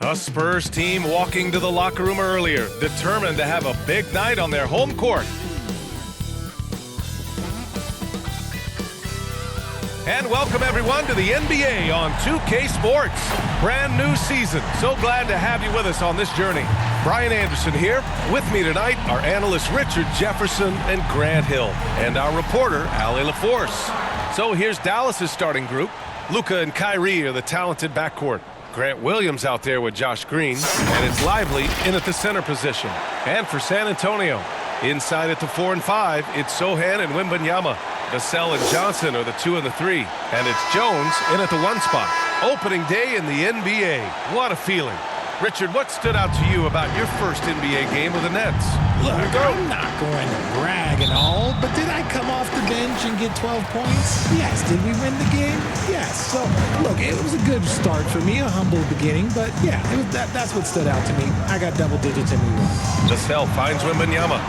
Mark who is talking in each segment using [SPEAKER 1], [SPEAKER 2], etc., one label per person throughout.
[SPEAKER 1] A Spurs team walking to the locker room earlier, determined to have a big night on their home court. And welcome everyone to the NBA on 2K Sports. Brand new season. So glad to have you with us on this journey. Brian Anderson here. With me tonight are analysts Richard Jefferson and Grant Hill, and our reporter, Allie LaForce. So here's Dallas's starting group. Luka and Kyrie are the talented backcourt. Grant Williams out there with Josh Green, and it's Lively in at the center position. And for San Antonio, inside at the 4 and 5, it's Sohan and Wembanyama. Vassell and Johnson are the 2 and the 3, and it's Jones in at the 1 spot. Opening day in the NBA. What a feeling. Richard, what stood out to you about your first NBA game with the Nets?
[SPEAKER 2] Look, I'm not going to brag and all, but did I come off the bench and get 12 points? Yes. Did we win the game? Yes. So, look, it was a good start for me, a humble beginning, but yeah, that's what stood out to me. I got double digits and we won.
[SPEAKER 1] Vassell finds Wembanyama.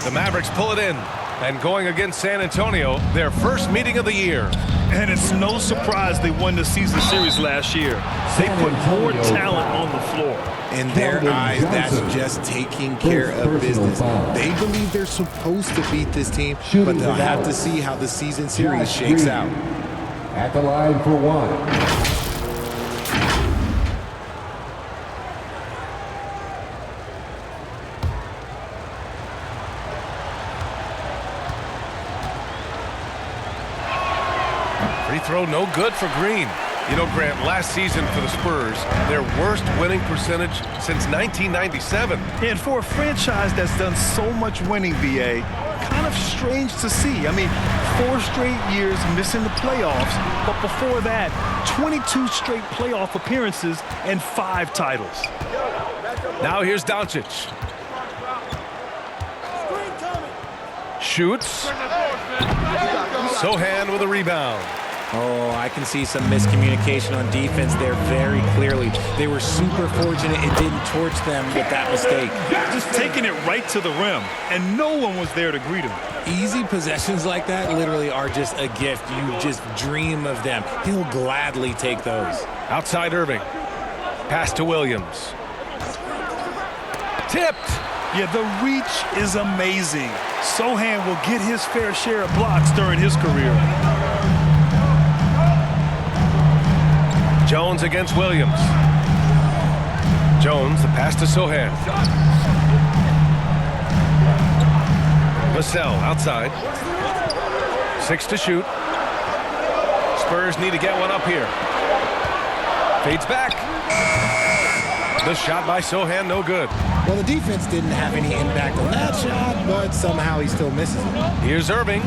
[SPEAKER 1] The Mavericks pull it in. And going against San Antonio, their first meeting of the year.
[SPEAKER 3] And it's no surprise they won the season series last year. They put more talent on the floor.
[SPEAKER 4] In their eyes, that's just taking care of business. They believe they're supposed to beat this team, but they'll have to see how the season series shakes out.
[SPEAKER 5] At the line for one.
[SPEAKER 1] Free throw no good for Green. You know, Grant, last season for the Spurs, their worst winning percentage since 1997.
[SPEAKER 3] And for a franchise that's done so much winning, VA, kind of strange to see. I mean, 4 straight years missing the playoffs, but before that, 22 straight playoff appearances and 5 titles.
[SPEAKER 1] Now here's Doncic. Shoots. Sohan with a rebound.
[SPEAKER 2] Oh, I can see some miscommunication on defense there very clearly. They were super fortunate it didn't torch them with that mistake.
[SPEAKER 3] Just taking it right to the rim, and no one was there to greet him.
[SPEAKER 2] Easy possessions like that literally are just a gift. You just dream of them. He'll gladly take those.
[SPEAKER 1] Outside Irving. Pass to Williams. Tipped.
[SPEAKER 3] Yeah, the reach is amazing. Sohan will get his fair share of blocks during his career.
[SPEAKER 1] Jones against Williams. Jones, the pass to Sohan. Vassell outside. 6 to shoot. Spurs need to get one up here. Fades back. The shot by Sohan, no good.
[SPEAKER 2] Well, the defense didn't have any impact on that shot, but somehow he still misses it.
[SPEAKER 1] Here's Irving.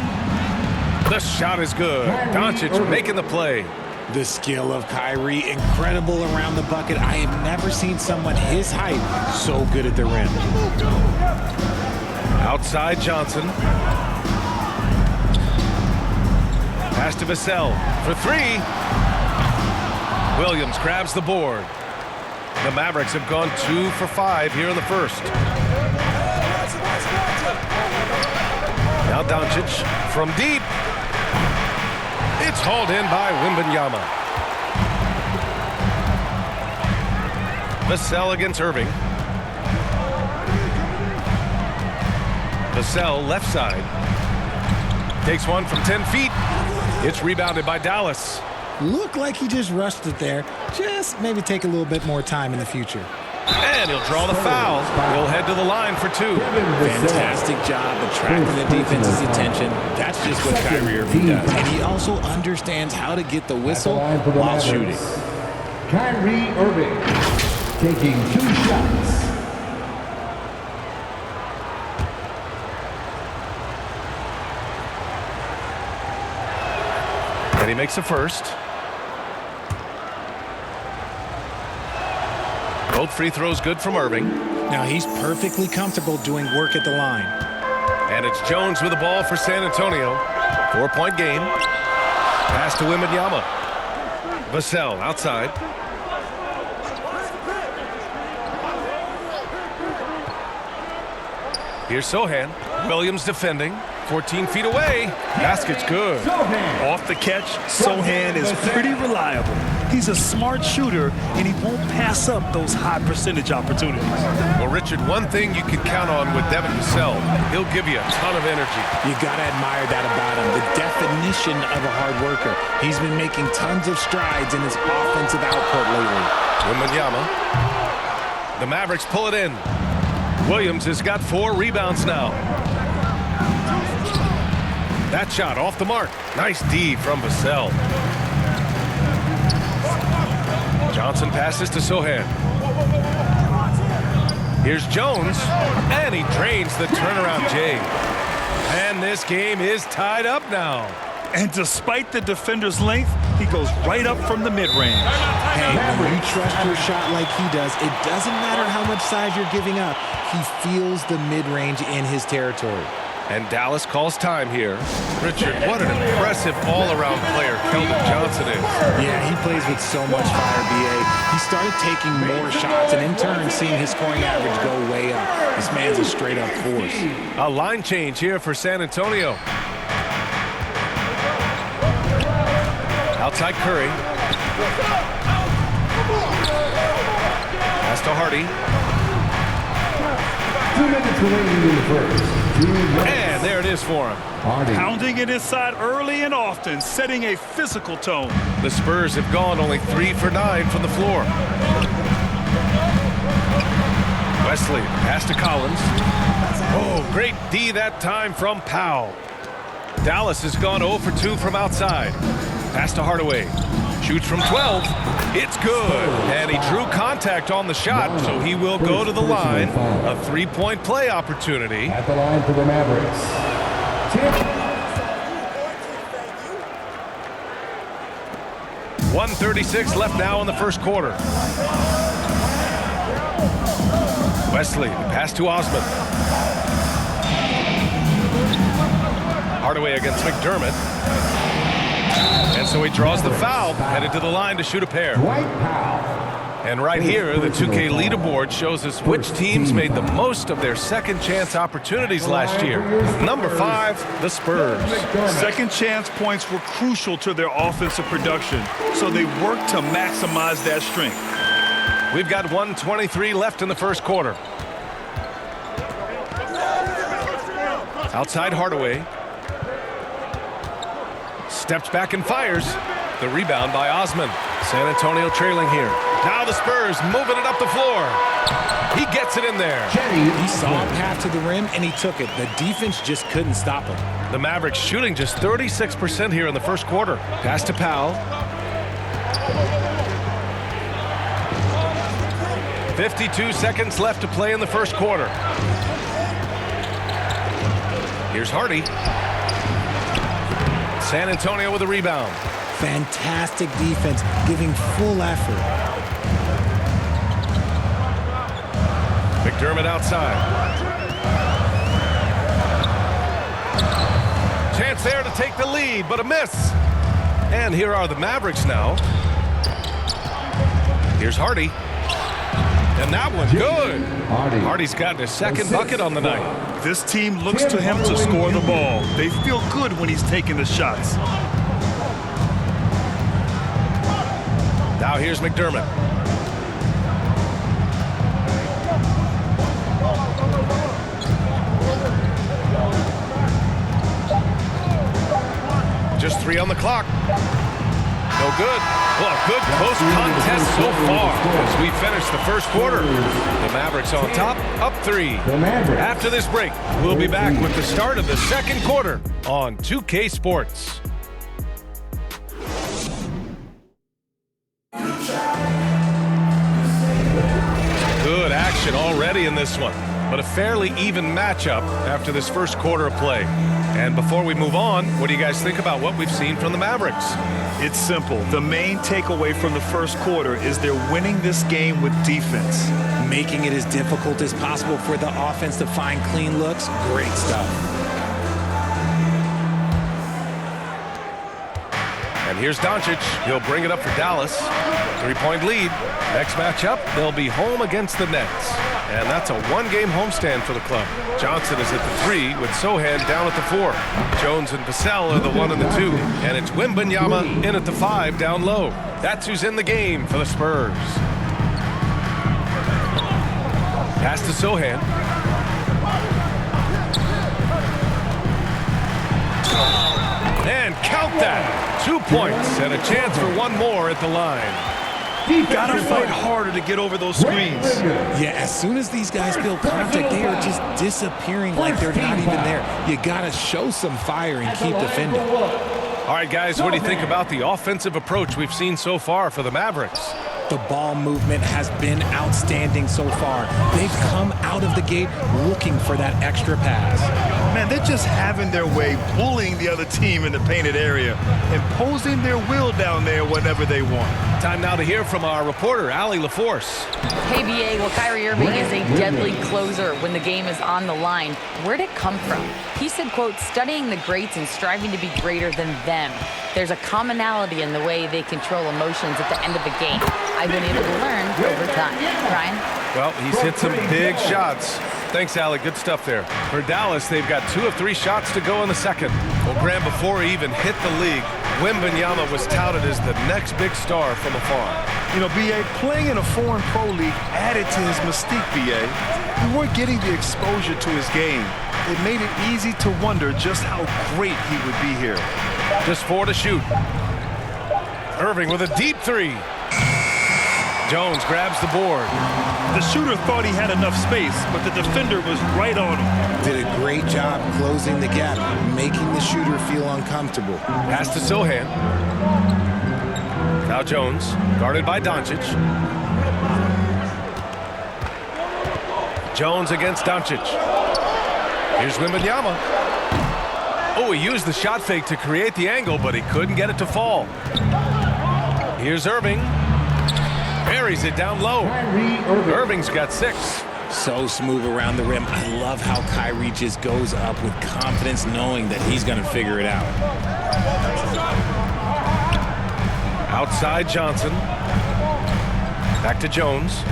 [SPEAKER 1] The shot is good. Doncic making the play.
[SPEAKER 2] The skill of Kyrie, incredible around the bucket. I have never seen someone his height so good at the rim.
[SPEAKER 1] Outside Johnson. Pass to Vassell for 3. Williams grabs the board. The Mavericks have gone 2 for 5 here in the first. Now Doncic from deep. It's hauled in by Wembanyama. Vassell against Irving. Vassell left side. Takes one from 10 feet. It's rebounded by Dallas.
[SPEAKER 2] Looked like he just rushed it there. Just maybe take a little bit more time in the future.
[SPEAKER 1] And he'll draw the foul. He'll head to the line for 2.
[SPEAKER 2] Fantastic job attracting the defense's attention. That's just what Kyrie Irving does. And he also understands how to get the whistle while shooting.
[SPEAKER 5] Kyrie Irving taking 2 shots.
[SPEAKER 1] And he makes the first. Both free throws good from Irving.
[SPEAKER 2] Now he's perfectly comfortable doing work at the line.
[SPEAKER 1] And it's Jones with the ball for San Antonio. 4-point game. Pass to Wembanyama. Vassell outside. Here's Sohan. Williams defending. 14 feet away. Basket's good.
[SPEAKER 3] Off the catch, Sohan is pretty reliable. He's a smart shooter, and he won't pass up those high percentage opportunities.
[SPEAKER 1] Well, Richard, one thing you can count on with Devin Vassell, he'll give you a ton of energy.
[SPEAKER 2] You got to admire that about him. The definition of a hard worker. He's been making tons of strides in his offensive output lately.
[SPEAKER 1] Wembanyama. The Mavericks pull it in. Williams has got 4 rebounds now. That shot off the mark. Nice D from Vassell. Johnson passes to Sohan. Here's Jones, and he drains the turnaround J. And this game is tied up now.
[SPEAKER 3] And despite the defender's length, he goes right up from the mid-range.
[SPEAKER 2] Hey, when you trust your shot like he does, it doesn't matter how much size you're giving up. He feels the mid-range in his territory.
[SPEAKER 1] And Dallas calls time here. Richard, what an impressive all-around player Keldon Johnson is.
[SPEAKER 2] Yeah, he plays with so much fire, B.A. He started taking more shots and in turn seeing his scoring average go way up. This man's a straight-up force.
[SPEAKER 1] A line change here for San Antonio. Outside Curry. Pass to Hardy.
[SPEAKER 5] 2 minutes remaining in the first.
[SPEAKER 1] And there it is for him.
[SPEAKER 5] Hardy.
[SPEAKER 3] Pounding it inside early and often, setting a physical tone.
[SPEAKER 1] The Spurs have gone only 3 for 9 from the floor. Wesley, pass to Collins. Oh, great D that time from Powell. Dallas has gone 0 for 2 from outside. Pass to Hardaway. Shoots from 12. It's good. And he drew contact on the shot, so he will go to the line. A 3-point play opportunity.
[SPEAKER 5] At the line for the Mavericks.
[SPEAKER 1] 1:36 left now in the first quarter. Wesley, pass to Osman. Hardaway against McDermott. And so he draws the foul, headed to the line to shoot a pair.
[SPEAKER 5] Dwight Powell.
[SPEAKER 1] And right here, the 2K leaderboard shows us which teams made the most of their second chance opportunities last year. Number 5, the Spurs.
[SPEAKER 3] Second chance points were crucial to their offensive production, so they worked to maximize that strength.
[SPEAKER 1] We've got 1:23 left in the first quarter. Outside Hardaway. Steps back and fires. The rebound by Osman. San Antonio trailing here. Now the Spurs moving it up the floor. He gets it in there.
[SPEAKER 2] He saw a path to the rim, and he took it. The defense just couldn't stop him.
[SPEAKER 1] The Mavericks shooting just 36% here in the first quarter. Pass to Powell. 52 seconds left to play in the first quarter. Here's Hardy. San Antonio with a rebound.
[SPEAKER 2] Fantastic defense, giving full effort.
[SPEAKER 1] McDermott outside. Chance there to take the lead, but a miss. And here are the Mavericks now. Here's Hardy. And that one good. Hardy's gotten his second bucket on the night.
[SPEAKER 3] This team looks to him to score the ball. They feel good when he's taking the shots.
[SPEAKER 1] Now here's McDermott. Just 3 on the clock. No good. Well, a good close contest so far as we finish the first quarter. The Mavericks on top, up 3. After this break, we'll be back with the start of the second quarter on 2K Sports. Good action already in this one, but a fairly even matchup after this first quarter of play. And before we move on, what do you guys think about what we've seen from the Mavericks?
[SPEAKER 3] It's simple. The main takeaway from the first quarter is they're winning this game with defense.
[SPEAKER 2] Making it as difficult as possible for the offense to find clean looks. Great stuff.
[SPEAKER 1] And here's Doncic. He'll bring it up for Dallas. 3-point lead. Next matchup, they'll be home against the Nets. And that's a one-game homestand for the club. Johnson is at the 3 with Sohan down at the 4. Jones and Vassell are the 1 and the 2. And it's Wembanyama in at the 5 down low. That's who's in the game for the Spurs. Pass to Sohan. And count that. 2 points and a chance for one more at the line.
[SPEAKER 3] Gotta fight harder to get over those screens.
[SPEAKER 2] Yeah, as soon as these guys feel contact, they are just disappearing like they're not even there. You gotta show some fire and keep defending.
[SPEAKER 1] All right, guys, what do you think about the offensive approach we've seen so far for the Mavericks?
[SPEAKER 2] The ball movement has been outstanding so far. They've come out of the gate looking for that extra pass.
[SPEAKER 3] Man, they're just having their way, bullying the other team in the painted area, imposing their will down there whenever they want.
[SPEAKER 1] Time now to hear from our reporter, Allie LaForce.
[SPEAKER 6] Hey, BA, well, Kyrie Irving is a deadly closer when the game is on the line. Where'd it come from? He said, quote, studying the greats and striving to be greater than them. There's a commonality in the way they control emotions at the end of the game. I've been able to learn over time. Ryan?
[SPEAKER 1] Well, he's hit some big shots. Thanks, Allie. Good stuff there. For Dallas, they've got 2 of 3 shots to go in the second. Well, Graham, before he even hit the league, Wembanyama was touted as the next big star from afar.
[SPEAKER 3] You know, B.A., playing in a foreign pro league added to his mystique, B.A. We weren't getting the exposure to his game. It made it easy to wonder just how great he would be here.
[SPEAKER 1] Just 4 to shoot. Irving with a deep 3. Jones grabs the board.
[SPEAKER 3] The shooter thought he had enough space, but the defender was right on him.
[SPEAKER 4] Did a great job closing the gap, making the shooter feel uncomfortable.
[SPEAKER 1] Pass to Sohan. Now Jones, guarded by Doncic. Jones against Doncic. Here's Wembanyama. Oh, he used the shot fake to create the angle, but he couldn't get it to fall. Here's Irving. Buries it down low. Irving's got 6.
[SPEAKER 2] So smooth around the rim. I love how Kyrie just goes up with confidence, knowing that he's going to figure it out.
[SPEAKER 1] Outside Johnson. Back to Jones.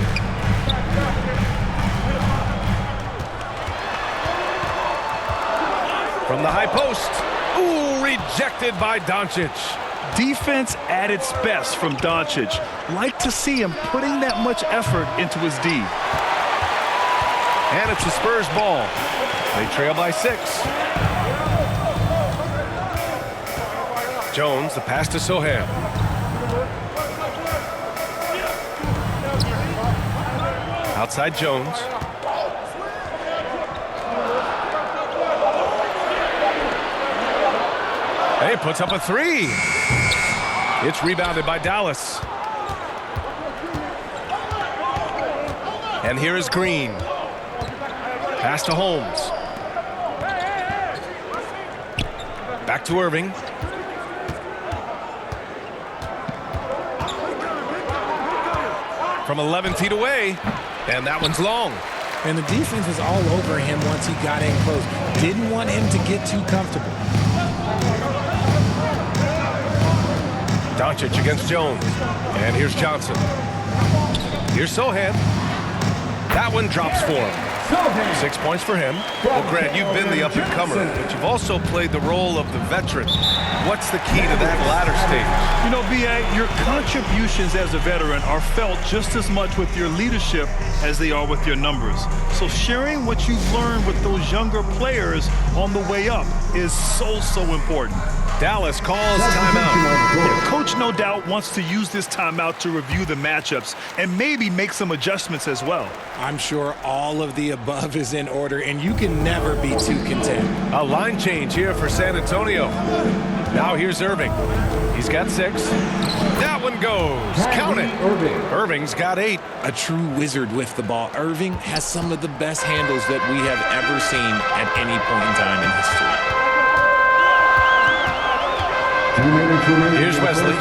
[SPEAKER 1] From the high post. Ooh, rejected by Doncic.
[SPEAKER 3] Defense at its best from Doncic. Like to see him putting that much effort into his D.
[SPEAKER 1] And it's the Spurs ball. They trail by 6. Jones, the pass to Sohan. Outside Jones. Hey, puts up a 3. It's rebounded by Dallas. And here is Green. Pass to Holmes. Back to Irving. From 11 feet away. And that one's long.
[SPEAKER 2] And the defense was all over him once he got in close. Didn't want him to get too comfortable.
[SPEAKER 1] Doncic against Jones. And here's Johnson. Here's Sohan. That one drops for him. 6 points for him. Well, Grant, you've been the up-and-comer, but you've also played the role of the veteran. What's the key to that latter stage?
[SPEAKER 3] You know, B.A., your contributions as a veteran are felt just as much with your leadership as they are with your numbers. So sharing what you've learned with those younger players on the way up is so important.
[SPEAKER 1] Dallas calls timeout.
[SPEAKER 3] Yeah, Coach, no doubt, wants to use this timeout to review the matchups and maybe make some adjustments as well.
[SPEAKER 2] I'm sure all of the above is in order, and you can never be too content.
[SPEAKER 1] A line change here for San Antonio. Now here's Irving. He's got 6. That one goes. Count it. Irving's got 8.
[SPEAKER 2] A true wizard with the ball. Irving has some of the best handles that we have ever seen at any point in time in history.
[SPEAKER 1] Here's Wesley.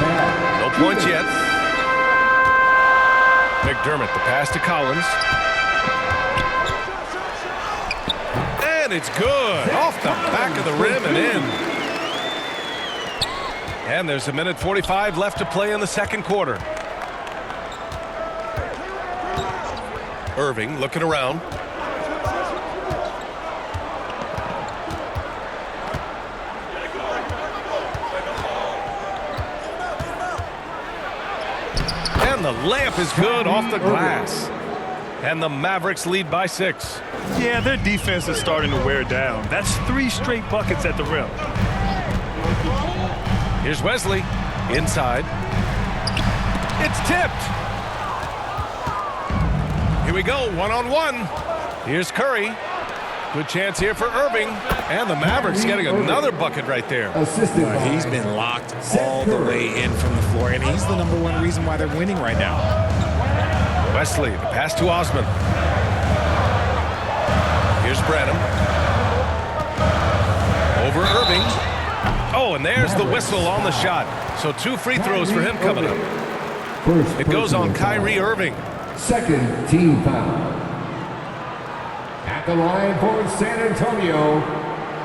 [SPEAKER 1] No points yet. McDermott, the pass to Collins. And it's good. Off the back of the rim and in. And there's 1:45 left to play in the second quarter. Irving looking around. And the layup is good off the glass. And the Mavericks lead by 6.
[SPEAKER 3] Yeah, their defense is starting to wear down. That's 3 straight buckets at the rim.
[SPEAKER 1] Here's Wesley inside. It's tipped. Here we go, one-on-one. Here's Curry. Good chance here for Irving. And the Mavericks getting another bucket right there.
[SPEAKER 2] He's been locked all the way in from the floor, and he's the #1 reason why they're winning right now.
[SPEAKER 1] Wesley, the pass to Osman. Here's Branham. Over Irving. Oh, and there's the whistle on the shot. So 2 free throws for him coming up. It goes on Kyrie Irving.
[SPEAKER 5] Second team foul. At the line for San Antonio,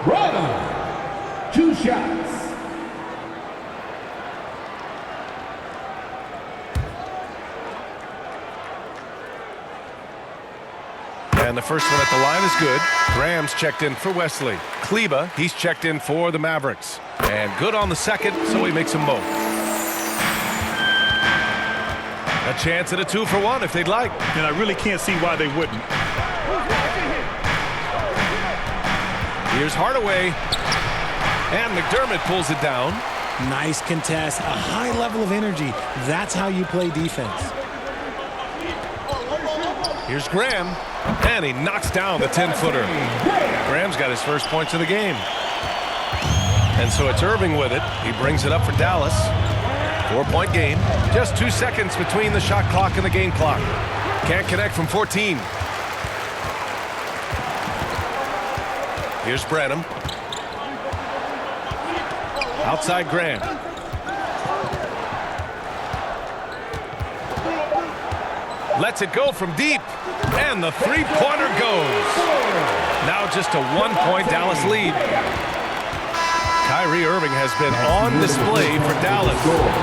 [SPEAKER 5] Branham. 2 shots.
[SPEAKER 1] And the first one at the line is good. Graham's checked in for Wesley. Kleba, he's checked in for the Mavericks. And good on the second, so he makes them both. A chance at a 2-for-1 if they'd like.
[SPEAKER 3] And I really can't see why they wouldn't.
[SPEAKER 1] Here's Hardaway. And McDermott pulls it down.
[SPEAKER 2] Nice contest, a high level of energy. That's how you play defense.
[SPEAKER 1] Here's Graham. And he knocks down the 10-footer. Graham's got his first points of the game. And so it's Irving with it. He brings it up for Dallas. 4-point game. Just 2 seconds between the shot clock and the game clock. Can't connect from 14. Here's Branham. Outside Graham. Lets it go from deep. And the 3-pointer goes. Now just a 1-point Dallas lead. Kyrie Irving has been on display for Dallas.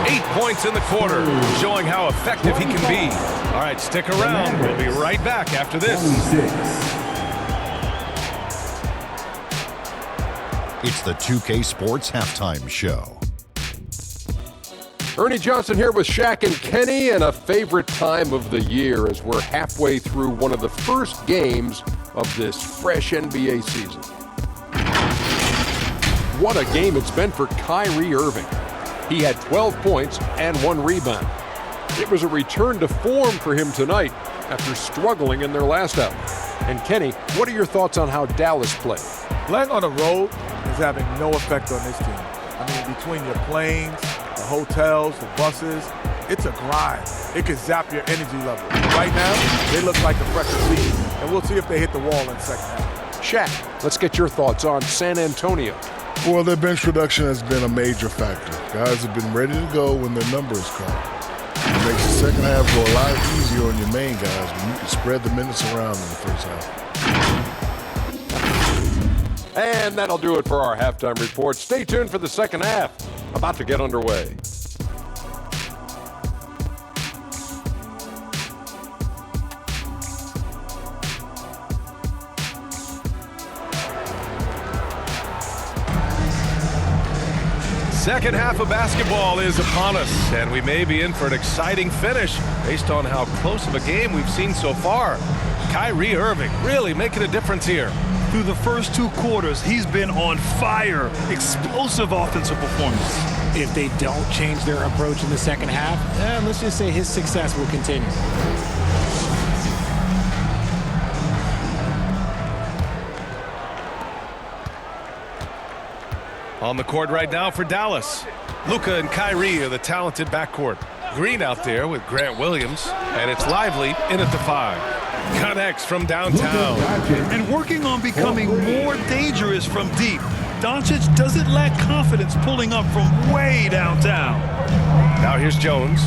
[SPEAKER 1] 8 points in the quarter, showing how effective he can be. All right, stick around. We'll be right back after this.
[SPEAKER 7] It's the 2K Sports Halftime Show.
[SPEAKER 8] Ernie Johnson here with Shaq and Kenny, and a favorite time of the year as we're halfway through one of the first games of this fresh NBA season. What a game it's been for Kyrie Irving. He had 12 points and 1 rebound. It was a return to form for him tonight after struggling in their last out. And Kenny, what are your thoughts on how Dallas played?
[SPEAKER 9] Playing on the road is having no effect on this team. I mean, between your planes, the hotels, the buses, it's a grind. It can zap your energy level. Right now, they look like a fresher team, and we'll see if they hit the wall in the second half.
[SPEAKER 8] Shaq, let's get your thoughts on San Antonio.
[SPEAKER 10] Well, their bench production has been a major factor. Guys have been ready to go when their number is called. It makes the second half go a lot easier on your main guys when you can spread the minutes around in the first half.
[SPEAKER 8] And that'll do it for our halftime report. Stay tuned for the second half. About to get underway.
[SPEAKER 1] Second half of basketball is upon us, and we may be in for an exciting finish based on how close of a game we've seen so far. Kyrie Irving really making a difference here.
[SPEAKER 3] Through the first 2 quarters, he's been on fire. Explosive offensive performance.
[SPEAKER 2] If they don't change their approach in the second half, let's just say his success will continue.
[SPEAKER 1] On the court right now for Dallas. Luka and Kyrie are the talented backcourt. Green out there with Grant Williams, and it's Lively in at the 5. Connects from downtown.
[SPEAKER 3] And working on becoming more dangerous from deep. Doncic doesn't lack confidence pulling up from way downtown.
[SPEAKER 1] Now here's Jones.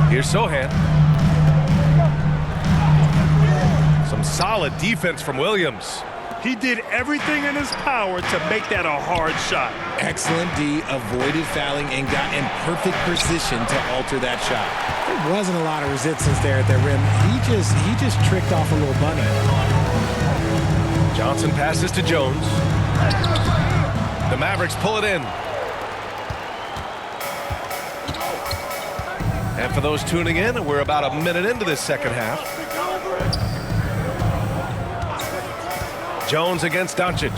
[SPEAKER 1] Here's Sohan. Some solid defense from Williams.
[SPEAKER 3] He did everything in his power to make that a hard shot.
[SPEAKER 2] Excellent D, avoided fouling and got in perfect position to alter that shot. There wasn't a lot of resistance there at the rim. He just tricked off a little bunny.
[SPEAKER 1] Johnson passes to Jones. The Mavericks pull it in. And for those tuning in, we're about a minute into this second half. Jones against Doncic.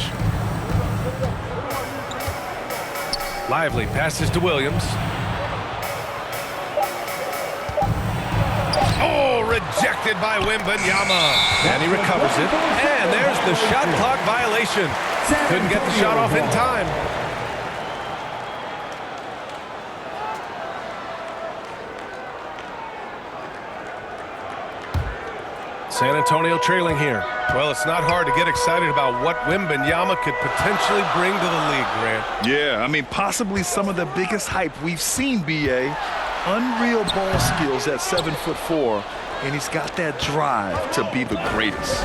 [SPEAKER 1] Lively passes to Williams. Oh, rejected by Wembanyama. And he recovers it. And there's the shot clock violation. Couldn't get the shot off in time. San Antonio trailing here. Well, it's not hard to get excited about what Wembanyama could potentially bring to the league, Grant.
[SPEAKER 3] Yeah, I mean, possibly some of the biggest hype we've seen, B.A. Unreal ball skills at 7'4", and he's got that drive to be the greatest.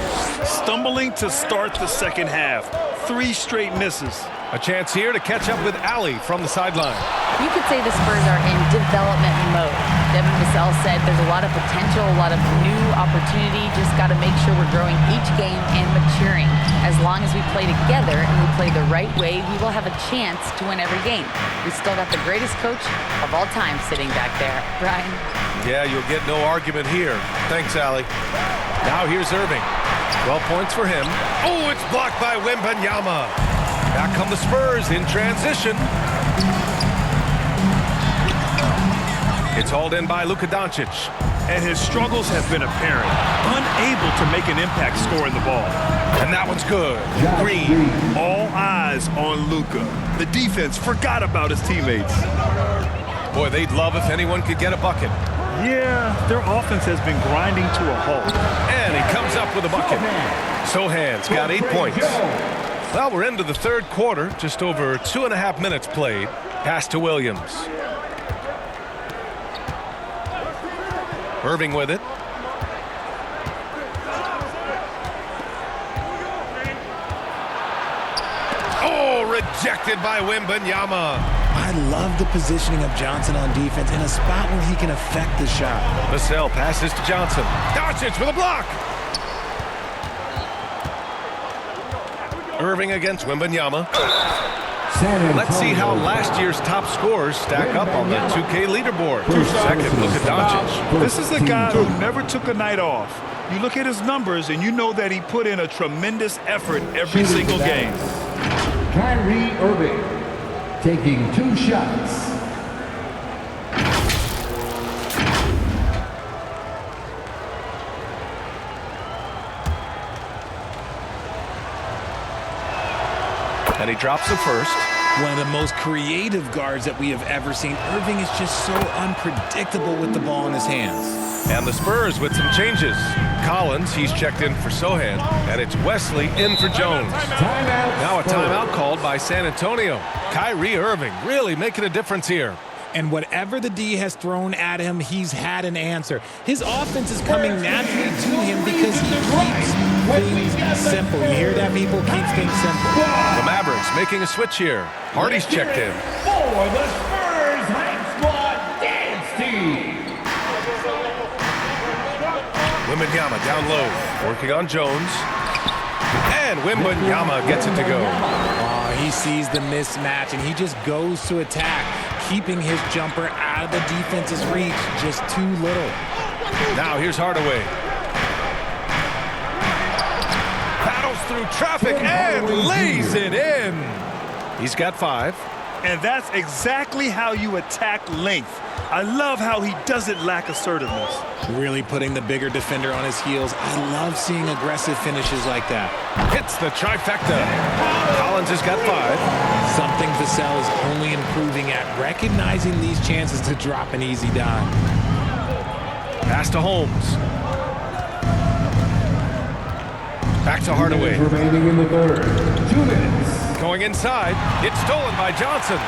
[SPEAKER 3] Stumbling to start the second half. 3 straight misses.
[SPEAKER 1] A chance here to catch up with Allie from the sideline.
[SPEAKER 6] You could say the Spurs are in development mode. Devin Vassell said there's a lot of potential, a lot of new opportunity. Just got to make sure we're growing each game and maturing. As long as we play together and we play the right way, we will have a chance to win every game. We still got the greatest coach of all time sitting back there. Brian?
[SPEAKER 1] Yeah, you'll get no argument here. Thanks, Allie. Now here's Irving. 12 points for him. Oh, it's blocked by Wembanyama. Back come the Spurs in transition. It's hauled in by Luka Doncic.
[SPEAKER 3] And his struggles have been apparent. Unable to make an impact scoring the ball.
[SPEAKER 1] And that one's good. Green.
[SPEAKER 3] All eyes on Luka. The defense forgot about his teammates.
[SPEAKER 1] Boy, they'd love if anyone could get a bucket.
[SPEAKER 3] Yeah, their offense has been grinding to a halt.
[SPEAKER 1] And he comes up with a bucket. Sohan's got 8 points. Well, we're into the third quarter. Just over 2.5 minutes played. Pass to Williams. Irving with it. Oh, rejected by Wembanyama.
[SPEAKER 2] I love the positioning of Johnson on defense in a spot where he can affect the shot.
[SPEAKER 1] Vassell passes to Johnson. Doncic with a block. Irving against Wembanyama. Let's see how last year's top scorers stack up on the 2K leaderboard. Second, look at Doncic.
[SPEAKER 3] This is a guy who never took a night off. You look at his numbers and you know that he put in a tremendous effort every single game.
[SPEAKER 5] Kyrie Irving taking 2 shots.
[SPEAKER 1] And he drops the first.
[SPEAKER 2] One of the most creative guards that we have ever seen. Irving is just so unpredictable with the ball in his hands.
[SPEAKER 1] And the Spurs with some changes. Collins, he's checked in for Sohan. And it's Wesley in for Jones. Now a timeout called by San Antonio. Kyrie Irving really making a difference here.
[SPEAKER 2] And whatever the D has thrown at him, he's had an answer. His offense is coming naturally to him because he keeps things simple. You hear that, people? Keeps things simple.
[SPEAKER 1] The Mavericks making a switch here. Hardy's checked in.
[SPEAKER 5] For the Spurs Hype Squad Dance Team.
[SPEAKER 1] Wembanyama down low. Working on Jones. And Wembanyama gets it to go.
[SPEAKER 2] He sees the mismatch, and he just goes to attack, keeping his jumper out of the defense's reach. Just too little.
[SPEAKER 1] Now here's Hardaway. Battles through traffic and lays it in. He's got 5.
[SPEAKER 3] And that's exactly how you attack length. I love how he doesn't lack assertiveness.
[SPEAKER 2] Really putting the bigger defender on his heels. I love seeing aggressive finishes like that.
[SPEAKER 1] Hits the trifecta. Collins has got 5.
[SPEAKER 2] Something Vassell is only improving at, recognizing these chances to drop an easy dime.
[SPEAKER 1] Pass to Holmes. Back to Hardaway.
[SPEAKER 5] Remaining in the third. 2 minutes.
[SPEAKER 1] Going inside. It's stolen by Johnson.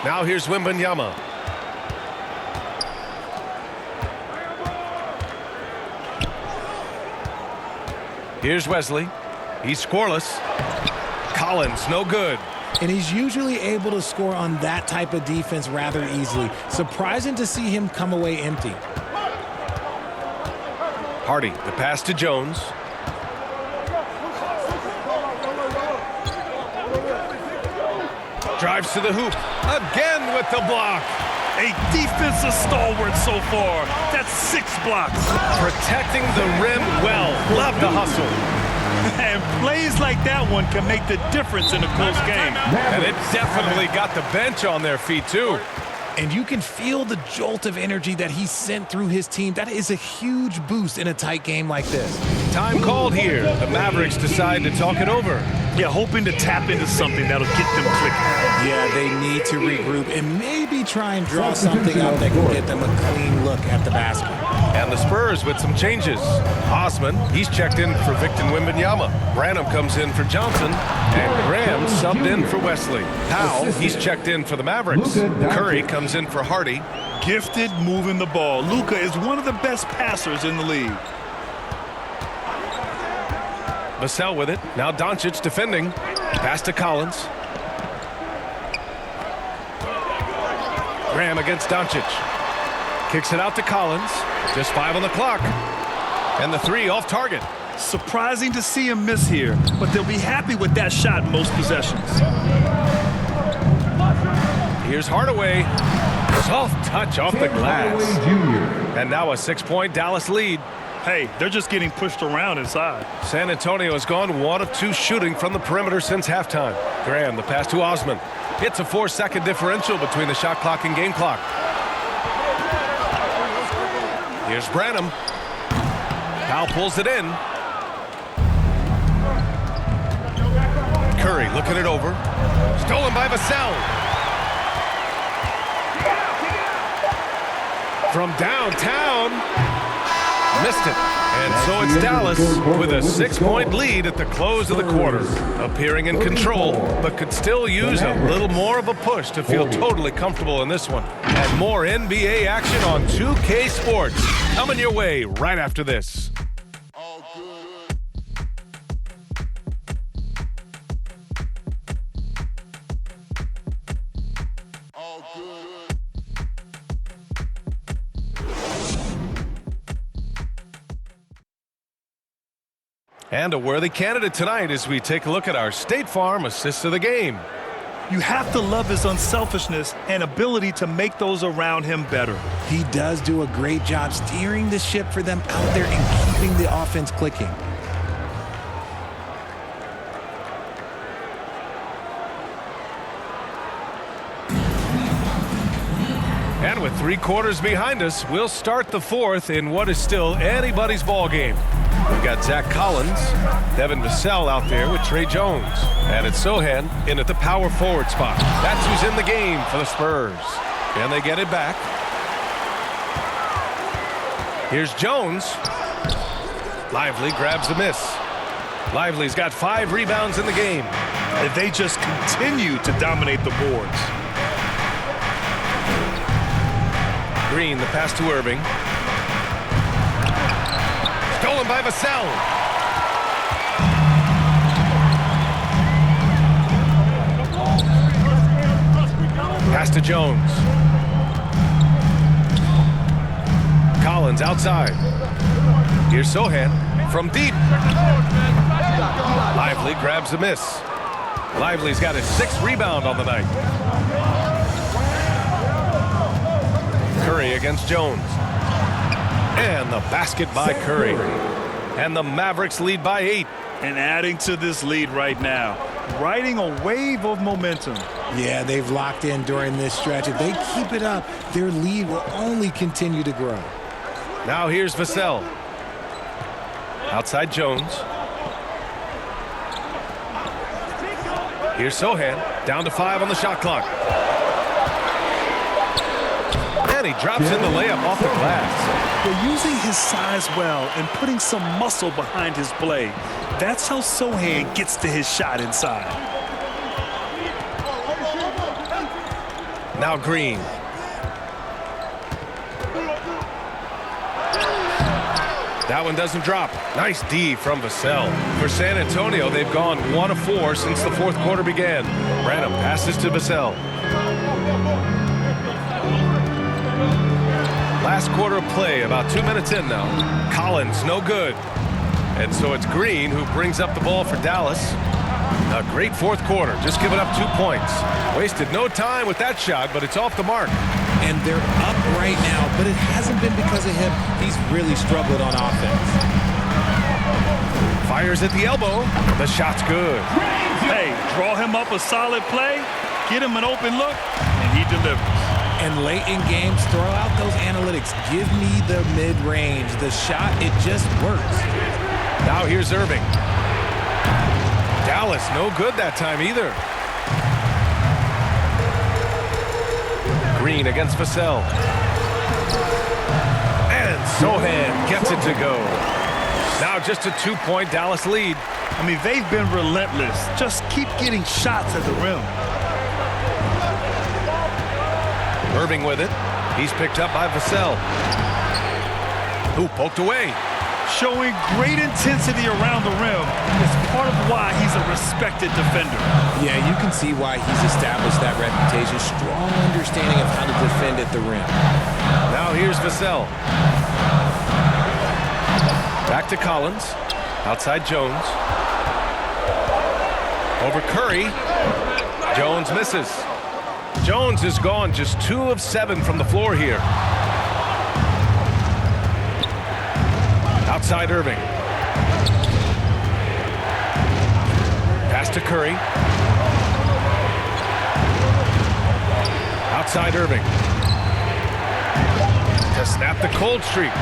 [SPEAKER 1] Now here's Wembanyama. Here's Wesley. He's scoreless. Collins, no good.
[SPEAKER 2] And he's usually able to score on that type of defense rather easily. Surprising to see him come away empty.
[SPEAKER 1] Hardy, the pass to Jones. Drives to the hoop. Again with the block.
[SPEAKER 3] A defensive stalwart so far. That's 6 blocks.
[SPEAKER 1] Protecting the rim well. Love the hustle.
[SPEAKER 3] And plays like that one can make the difference in a close game.
[SPEAKER 1] And it definitely got the bench on their feet, too.
[SPEAKER 2] And you can feel the jolt of energy that he sent through his team. That is a huge boost in a tight game like this.
[SPEAKER 1] Time called here. The Mavericks decide to talk it over.
[SPEAKER 3] Yeah, hoping to tap into something that'll get them clicking.
[SPEAKER 2] Yeah, they need to regroup and maybe try and draw something up that can get them a clean look at the basket.
[SPEAKER 1] And the Spurs with some changes. Osman, he's checked in for Victor Wembanyama. Branham comes in for Johnson. And Graham subbed in for Wesley. Powell, he's checked in for the Mavericks. Curry comes in for Hardy.
[SPEAKER 3] Gifted moving the ball. Luka is one of the best passers in the league.
[SPEAKER 1] Vassell with it. Now Doncic defending. Pass to Collins. Graham against Doncic. Kicks it out to Collins. Just 5 on the clock. And the 3 off target.
[SPEAKER 3] Surprising to see him miss here, but they'll be happy with that shot in most possessions.
[SPEAKER 1] Here's Hardaway. Soft touch off the glass. And now a 6-point Dallas lead.
[SPEAKER 3] Hey, they're just getting pushed around inside.
[SPEAKER 1] San Antonio has gone 1 of 2 shooting from the perimeter since halftime. Graham, the pass to Osman. It's a 4-second differential between the shot clock and game clock. Here's Branham. Powell pulls it in. Curry looking it over. Stolen by Vassell. From downtown. Missed it. And so it's Dallas with a 6-point lead at the close of the quarter. Appearing in control, but could still use a little more of a push to feel totally comfortable in this one. And more NBA action on 2K Sports coming your way right after this. And a worthy candidate tonight as we take a look at our State Farm assists of the game.
[SPEAKER 3] You have to love his unselfishness and ability to make those around him better.
[SPEAKER 2] He does do a great job steering the ship for them out there and keeping the offense clicking.
[SPEAKER 1] And with 3 quarters behind us, we'll start the 4th in what is still anybody's ball game. We've got Zach Collins, Devin Vassell out there with Trey Jones. And it's Sohan in at the power forward spot. That's who's in the game for the Spurs. And they get it back. Here's Jones. Lively grabs the miss. Lively's got 5 rebounds in the game.
[SPEAKER 3] And they just continue to dominate the boards.
[SPEAKER 1] Green, the pass to Irving. Stolen by Vassell. Pass to Jones. Collins outside. Here's Sohan from deep. Lively grabs the miss. Lively's got his 6th rebound on the night. Curry against Jones. And the basket by Curry. And the Mavericks lead by 8.
[SPEAKER 3] And adding to this lead right now, riding a wave of momentum.
[SPEAKER 2] Yeah, they've locked in during this stretch. If they keep it up, their lead will only continue to grow.
[SPEAKER 1] Now here's Vassell. Outside Jones. Here's Sohan. Down to 5 on the shot clock. And he drops in the layup off the glass.
[SPEAKER 3] They're using his size well and putting some muscle behind his play. That's how Sohan gets to his shot inside.
[SPEAKER 1] Now Green. That one doesn't drop. Nice D from Vassell. For San Antonio, they've gone 1 of 4 since the fourth quarter began. Branham passes to Vassell. Last quarter of play, about 2 minutes in now. Collins, no good. And so it's Green who brings up the ball for Dallas. A great fourth quarter, just giving up 2 points. Wasted no time with that shot, but it's off the mark.
[SPEAKER 2] And they're up right now, but it hasn't been because of him. He's really struggled on offense.
[SPEAKER 1] Fires at the elbow. The shot's good.
[SPEAKER 3] Hey, draw him up a solid play, get him an open look, and he delivers.
[SPEAKER 2] And late in games, throw out those analytics. Give me the mid-range. The shot, it just works.
[SPEAKER 1] Now here's Irving. Dallas, no good that time either. Green against Vassell. And Sohan gets it to go. Now just a 2-point Dallas lead.
[SPEAKER 3] I mean, they've been relentless. Just keep getting shots at the rim.
[SPEAKER 1] Irving with it. He's picked up by Vassell. Ooh, poked away.
[SPEAKER 3] Showing great intensity around the rim is part of why he's a respected defender.
[SPEAKER 2] Yeah, you can see why he's established that reputation. Strong understanding of how to defend at the rim.
[SPEAKER 1] Now here's Vassell. Back to Collins. Outside Jones. Over Curry. Jones misses. Jones is gone just 2 of 7 from the floor here. Outside Irving. Pass to Curry. Outside Irving. To snap the cold streak.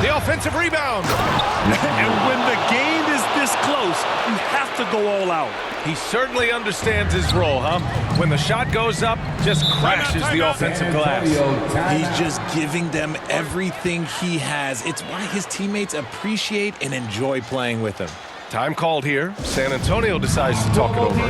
[SPEAKER 1] The offensive rebound.
[SPEAKER 3] And when the game is this close, you have to go all out.
[SPEAKER 1] He certainly understands his role, huh? When the shot goes up, just crashes the offensive glass.
[SPEAKER 2] He's just giving them everything he has. It's why his teammates appreciate and enjoy playing with him.
[SPEAKER 1] Time called here. San Antonio decides to talk it over.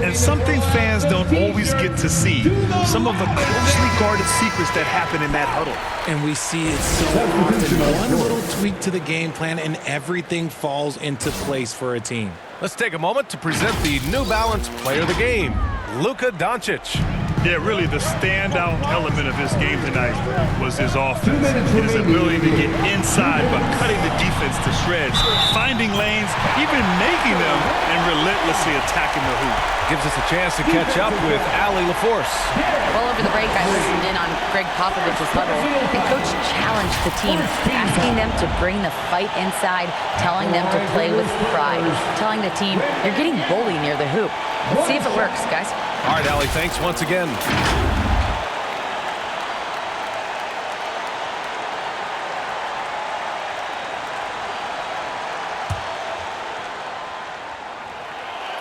[SPEAKER 3] And something fans don't always get to see. Some of the closely guarded secrets that happen in that huddle.
[SPEAKER 2] And we see it so often. One little tweak to the game plan and everything falls into place for a team.
[SPEAKER 1] Let's take a moment to present the New Balance Player of the Game, Luka Doncic.
[SPEAKER 3] Yeah, really the standout element of his game tonight was his offense. His ability to get inside by cutting the defense to shreds, finding lanes, even making them, and relentlessly attacking the hoop.
[SPEAKER 1] Gives us a chance to catch up with Allie LaForce.
[SPEAKER 6] Well, over the break, I listened in on Greg Popovich's huddle, and Coach challenged the team, asking them to bring the fight inside, telling them to play with pride, telling the team, you're getting bullied near the hoop. Let's see if it works, guys.
[SPEAKER 1] All right, Allie, thanks once again.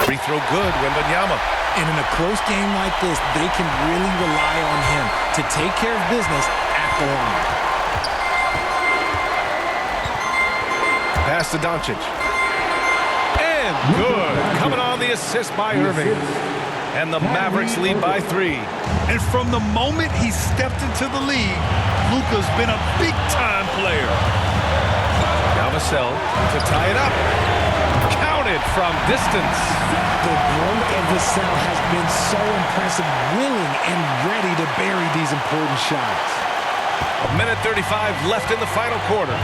[SPEAKER 1] Free throw good, Wembanyama.
[SPEAKER 2] And in a close game like this, they can really rely on him to take care of business at the line.
[SPEAKER 1] Pass to Doncic. And good. Coming on the assist by Irving. And the Mavericks lead by 3.
[SPEAKER 3] And from the moment he stepped into the league, Luka's been a big-time player.
[SPEAKER 1] Now Vassell to tie it up. Counted from distance.
[SPEAKER 2] The growth of Vassell has been so impressive, willing and ready to bury these important shots.
[SPEAKER 1] 1:35 left in the final quarter.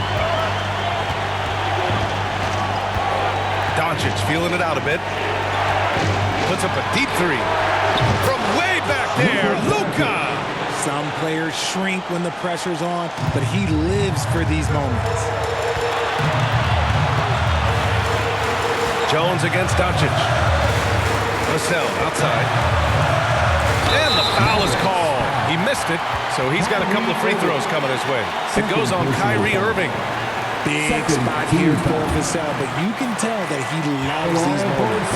[SPEAKER 1] Doncic feeling it out a bit. Puts up a deep 3. From way back there, Luka!
[SPEAKER 2] Some players shrink when the pressure's on, but he lives for these moments.
[SPEAKER 1] Jones against Doncic. Vassell outside. And the foul is called. He missed it, so he's got a couple of free throws coming his way. It goes on Kyrie Irving.
[SPEAKER 2] Big spot here for Vassell, but you can tell that he loves these moments.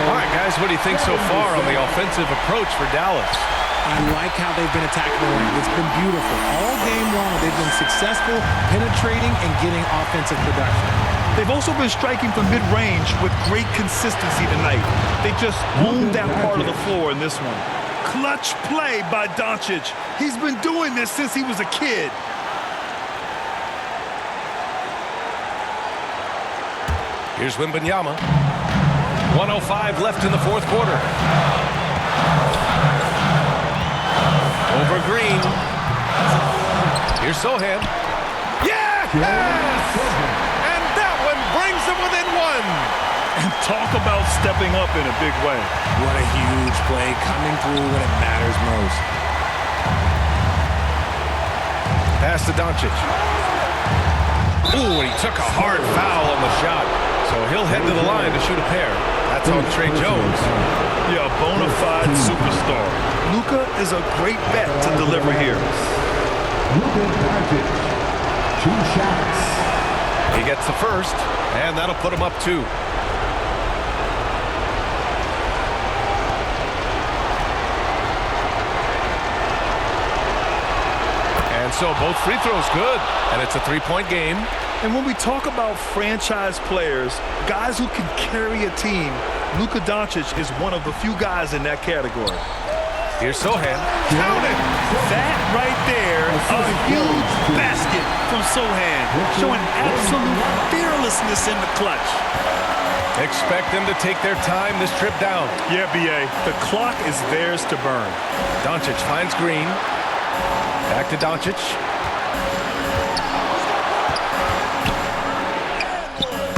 [SPEAKER 1] All right, guys, what do you think so far on the offensive approach for Dallas?
[SPEAKER 2] I like how they've been attacking the rim. It's been beautiful. All game long, they've been successful, penetrating and getting offensive production.
[SPEAKER 3] They've also been striking from mid-range with great consistency tonight. They just owned that part of the floor in this one. Clutch play by Doncic. He's been doing this since he was a kid.
[SPEAKER 1] Here's Wembanyama. 1:05 left in the fourth quarter. Over Green. Here's Sohan. Yes! And that one brings them within one.
[SPEAKER 3] And talk about stepping up in a big way.
[SPEAKER 4] What a huge play, coming through when it matters most.
[SPEAKER 1] Pass to Doncic. Ooh, and he took a hard foul on the shot. So he'll head to the line to shoot a pair. That's on Trey Jones.
[SPEAKER 3] Yeah, a bona fide superstar. Luka is a great bet to deliver here.
[SPEAKER 5] Luka Doncic, 2 shots.
[SPEAKER 1] He gets the first, and that'll put him up 2. And so both free throws good, and it's a 3-point game.
[SPEAKER 3] And when we talk about franchise players, guys who can carry a team, Luka Doncic is one of the few guys in that category.
[SPEAKER 1] Here's Sohan. Count it!
[SPEAKER 3] That right there, a huge basket from Sohan, showing absolute fearlessness in the clutch.
[SPEAKER 1] Expect them to take their time this trip down.
[SPEAKER 3] Yeah, B.A., the clock is theirs to burn.
[SPEAKER 1] Doncic finds Green. Back to Doncic.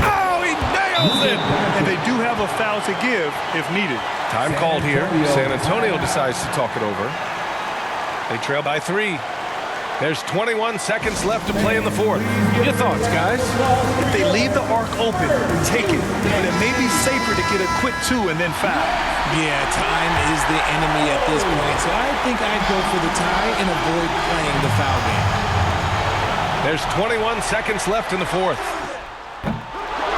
[SPEAKER 1] Oh, he nails it!
[SPEAKER 3] And they do have a foul to give if needed.
[SPEAKER 1] Time called here. San Antonio decides to talk it over. They trail by 3. There's 21 seconds left to play in the fourth. Your thoughts, guys?
[SPEAKER 3] If they leave the arc open, take it. But it may be safer to get a quick 2 and then foul.
[SPEAKER 4] Yeah, time is the enemy at this point, so I think I'd go for the tie and avoid playing the foul game.
[SPEAKER 1] There's 21 seconds left in the fourth.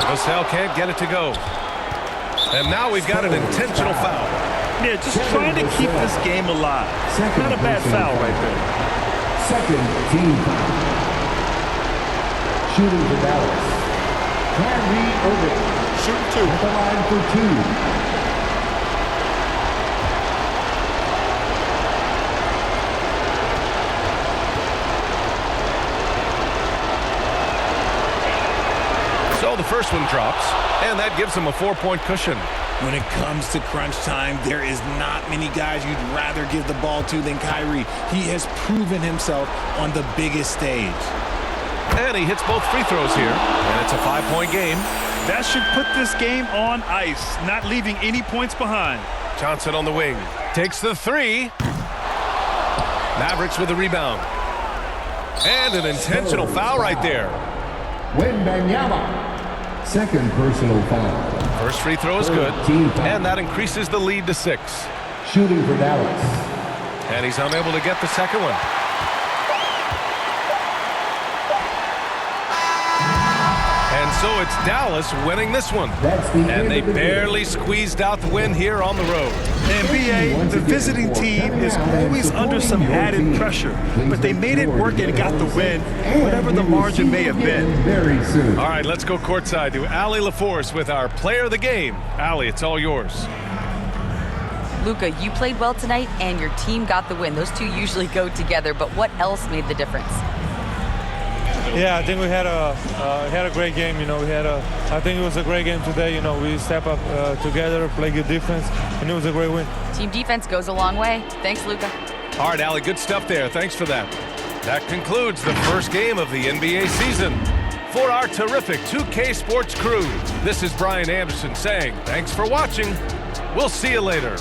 [SPEAKER 1] Vassell can't get it to go. And now we've got an intentional foul.
[SPEAKER 3] Yeah, just trying to keep this game alive. Not a bad foul right there.
[SPEAKER 5] Second team foul. Shooting for Dallas, Kyrie Irving.
[SPEAKER 3] Shoot 2.
[SPEAKER 5] At the line for 2.
[SPEAKER 1] So the first one drops, and that gives him a 4-point cushion.
[SPEAKER 4] When it comes to crunch time, there is not many guys you'd rather give the ball to than Kyrie. He has proven himself on the biggest stage.
[SPEAKER 1] And he hits both free throws here, and it's a 5-point game.
[SPEAKER 3] That should put this game on ice, not leaving any points behind.
[SPEAKER 1] Johnson on the wing. Takes the 3. Mavericks with the rebound. And an intentional foul right there.
[SPEAKER 5] Wembanyama. Second personal foul.
[SPEAKER 1] First free throw is good, and that increases the lead to 6.
[SPEAKER 5] Shooting for Dallas.
[SPEAKER 1] And he's unable to get the second one. And so it's Dallas winning this one. And they barely squeezed out the win here on the road.
[SPEAKER 3] And B.A., the visiting team is always under some added pressure, but they made it work and got the win, whatever the margin may have been.
[SPEAKER 5] Very soon.
[SPEAKER 1] All right, let's go courtside to Allie LaForce with our player of the game. Allie, it's all yours.
[SPEAKER 6] Luka, you played well tonight, and your team got the win. Those two usually go together, but what else made the difference?
[SPEAKER 11] Yeah, I think we had a great game. You know, I think it was a great game today. You know, we step up together, play good defense, and it was a great win.
[SPEAKER 6] Team defense goes a long way. Thanks, Luka.
[SPEAKER 1] All right, Allie, good stuff there. Thanks for that. That concludes the first game of the NBA season. For our terrific 2K Sports crew, this is Brian Anderson saying thanks for watching. We'll see you later.